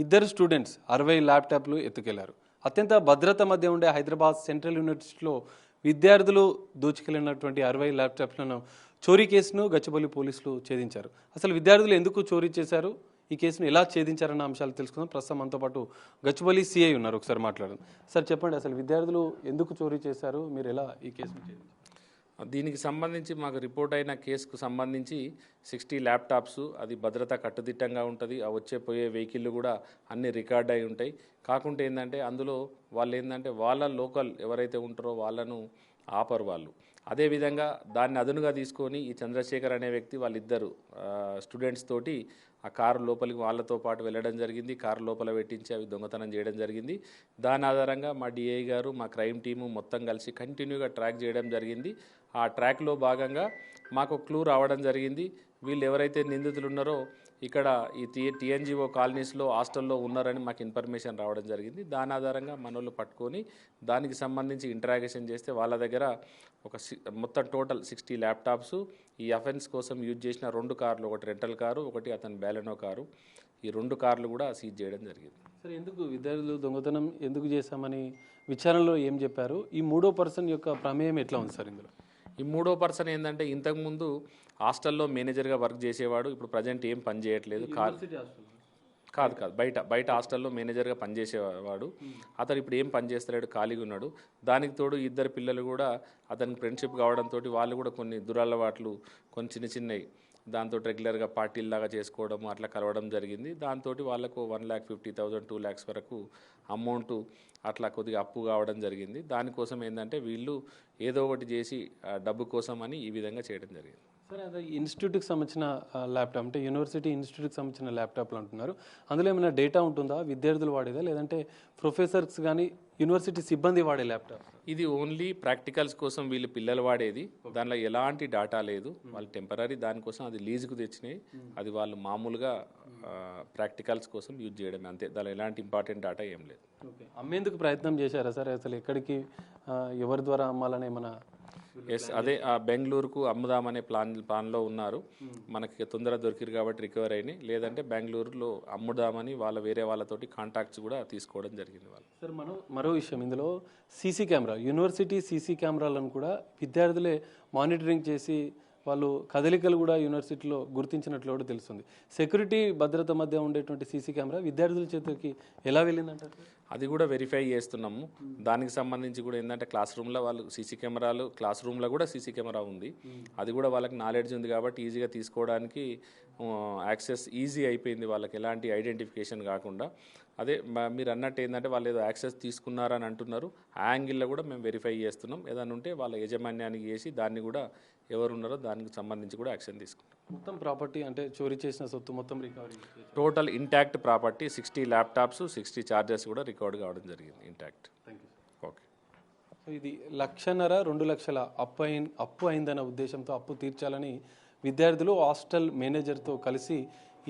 ఇద్దరు స్టూడెంట్స్ 60 ల్యాప్టాప్లు ఎత్తుకెళ్లారు. అత్యంత భద్రత మధ్య ఉండే హైదరాబాద్ సెంట్రల్ యూనివర్సిటీలో విద్యార్థులు దోచుకెళ్లినటువంటి 60 ల్యాప్టాప్లను చోరీ కేసును గచ్చిబౌలి పోలీసులు ఛేదించారు. అసలు విద్యార్థులు ఎందుకు చోరీ చేశారు, ఈ కేసును ఎలా ఛేదించారన్న అంశాలు తెలుసుకుందాం. ప్రస్తుతం మనతో పాటు గచ్చిబౌలి సిఐ ఉన్నారు, ఒకసారి మాట్లాడదాం. సార్ చెప్పండి, అసలు విద్యార్థులు ఎందుకు చోరీ చేశారు, మీరు ఎలా ఈ కేసును ఛేదించారు? దీనికి సంబంధించి మాకు రిపోర్ట్ అయిన కేసుకు సంబంధించి 60 ల్యాప్టాప్స్, అది భద్రత కట్టుదిట్టంగా ఉంటుంది. ఆ వచ్చే పోయే వెహికల్ కూడా అన్ని రికార్డ్ అయి ఉంటాయి. కాకుంటే ఏంటంటే అందులో వాళ్ళు ఏంటంటే వాళ్ళ లోకల్ ఎవరైతే ఉంటారో వాళ్ళను ఆపరు వాళ్ళు. అదేవిధంగా దాన్ని అదునుగా తీసుకొని ఈ చంద్రశేఖర్ అనే వ్యక్తి వాళ్ళిద్దరు స్టూడెంట్స్ తోటి ఆ కారు లోపలికి వాళ్ళతో పాటు వెళ్ళడం జరిగింది. కారు లోపల పెట్టించి అవి దొంగతనం చేయడం జరిగింది. దాని ఆధారంగా మా డిఐ గారు, మా క్రైమ్ టీము మొత్తం కలిసి కంటిన్యూగా ట్రాక్ చేయడం జరిగింది. ఆ ట్రాక్లో భాగంగా మాకు క్లూ రావడం జరిగింది. వీళ్ళు ఎవరైతే నిందితులు ఉన్నారో ఇక్కడ ఈ టీఎన్జిఓ కాలనీస్లో హాస్టల్లో ఉన్నారని మాకు ఇన్ఫర్మేషన్ రావడం జరిగింది. దాని ఆధారంగా మనోళ్ళు పట్టుకొని దానికి సంబంధించి ఇంటరాగేషన్ చేస్తే వాళ్ళ దగ్గర మొత్తం టోటల్ 60 ల్యాప్టాప్స్, ఈ అఫెన్స్ కోసం యూజ్ చేసిన 2 కార్లు, ఒకటి రెంటల్ కారు, ఒకటి అతని బ్యాలెనో కారు, ఈ 2 కార్లు కూడా సీజ్ చేయడం జరిగింది. సరే, ఎందుకు విద్యార్థులు దొంగతనం ఎందుకు చేశామని విచారణలో ఏం చెప్పారు? ఈ మూడో పర్సన్ యొక్క ప్రమేయం ఎట్లా ఉంది సార్ ఇందులో? ఈ మూడో పర్సన్ ఏంటంటే ఇంతకుముందు హాస్టల్లో మేనేజర్గా వర్క్ చేసేవాడు. ఇప్పుడు ప్రజెంట్ ఏం పని చేయట్లేదు. కాదు బయట హాస్టల్లో మేనేజర్గా పనిచేసేవాడు. అతను ఇప్పుడు ఏం పని చేస్తలేడు, ఖాళీగా ఉన్నాడు. దానికి తోడు ఇద్దరు పిల్లలు కూడా అతనికి ఫ్రెండ్షిప్ కావడంతో వాళ్ళు కూడా కొన్ని దురలవాట్లు, కొన్ని చిన్నవి దాంతో రెగ్యులర్గా పార్టీల్లాగా చేసుకోవడం, అట్లా కలవడం జరిగింది. దాంతో వాళ్ళకు 1,50,000 2 lakhs వరకు అమౌంట్ అట్లా కొద్దిగా అప్పు కావడం జరిగింది. దానికోసం ఏంటంటే వీళ్ళు ఏదో ఒకటి చేసి డబ్బు కోసం అని ఈ విధంగా చేయడం జరిగింది. సరే, అదే ఇన్స్టిట్యూట్కి సంబంధించిన ల్యాప్టాప్ అంటే యూనివర్సిటీ ఇన్స్టిట్యూట్కి సంబంధించిన ల్యాప్టాప్లు అంటున్నారు. అందులో ఏమైనా డేటా ఉంటుందా, విద్యార్థులు వాడేదా, లేదంటే ప్రొఫెసర్స్ కానీ యూనివర్సిటీ సిబ్బంది వాడే ల్యాప్టాప్? ఇది ఓన్లీ ప్రాక్టికల్స్ కోసం వీళ్ళు పిల్లలు వాడేది. దానిలో ఎలాంటి డేటా లేదు. వాళ్ళు టెంపరీ దానికోసం అది లీజుకు తెచ్చినాయి. అది వాళ్ళు మామూలుగా ప్రాక్టికల్స్ కోసం యూజ్ చేయడమే, అంతే. దానిలో ఎలాంటి ఇంపార్టెంట్ డేటా ఏం లేదు. అమ్మేందుకు ప్రయత్నం చేశారా సార్? అసలు ఎక్కడికి, ఎవరి ద్వారా అమ్మాలనే మన అదే ఆ బెంగళూరుకు అమ్ముదామనే ప్లాన్లో ఉన్నారు. మనకి తొందరగా దొరికిరు కాబట్టి రికవర్ అయినాయి. లేదంటే బెంగళూరులో అమ్ముదామని వేరే వాళ్ళతోటి కాంటాక్ట్స్ కూడా తీసుకోవడం జరిగింది వాళ్ళు. సార్, మరో విషయం, ఇందులో సీసీ కెమెరా, యూనివర్సిటీ సీసీ కెమెరాలను కూడా విద్యార్థులే మానిటరింగ్ చేసి వాళ్ళు కదలికలు కూడా యూనివర్సిటీలో గుర్తించినట్లు కూడా తెలుస్తుంది. సెక్యూరిటీ భద్రత మధ్య ఉండేటువంటి సీసీ కెమెరా విద్యార్థుల చేతికి ఎలా వెళ్ళిందంటారు? అది కూడా వెరిఫై చేస్తున్నాము. దానికి సంబంధించి కూడా ఏంటంటే క్లాస్ రూమ్లో వాళ్ళు సీసీ కెమెరాలు, క్లాస్ రూమ్లో కూడా సీసీ కెమెరా ఉంది. అది కూడా వాళ్ళకి నాలెడ్జ్ ఉంది కాబట్టి ఈజీగా తీసుకోవడానికి యాక్సెస్ ఈజీ అయిపోయింది వాళ్ళకి, ఎలాంటి ఐడెంటిఫికేషన్ కాకుండా. అదే మీరు అన్నట్టు ఏంటంటే వాళ్ళు ఏదో యాక్సెస్ తీసుకున్నారని అంటున్నారు. ఆ యాంగిల్లో కూడా మేము వెరిఫై చేస్తున్నాం. ఏదైనా ఉంటే వాళ్ళ యాజమాన్యానికి చేసి దాన్ని కూడా ఎవరున్నారో దానికి సంబంధించి కూడా యాక్షన్ తీసుకుంటాం. మొత్తం ప్రాపర్టీ అంటే చోరీ చేసిన సొత్తు మొత్తం recovery, total intact property 60 laptops, 60 charges కూడా రికార్డ్ కావడం జరిగింది ఇంటాక్ట్. ఓకే. సో ఇది 1,50,000 2 లక్షల అప్పు అయిందన్న ఉద్దేశంతో అప్పు తీర్చాలని విద్యార్థులు హాస్టల్ మేనేజర్తో కలిసి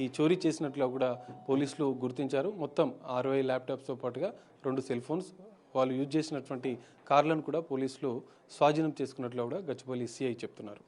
ఈ చోరీ చేసినట్లుగా కూడా పోలీసులు గుర్తించారు. మొత్తం 60 ల్యాప్టాప్స్తో పాటుగా 2 సెల్ ఫోన్స్, వాళ్ళు యూజ్ చేసినటువంటి కార్లను కూడా పోలీసులు స్వాధీనం చేసుకున్నట్లు కూడా గచ్చిబౌలి సిఐ చెప్తున్నారు.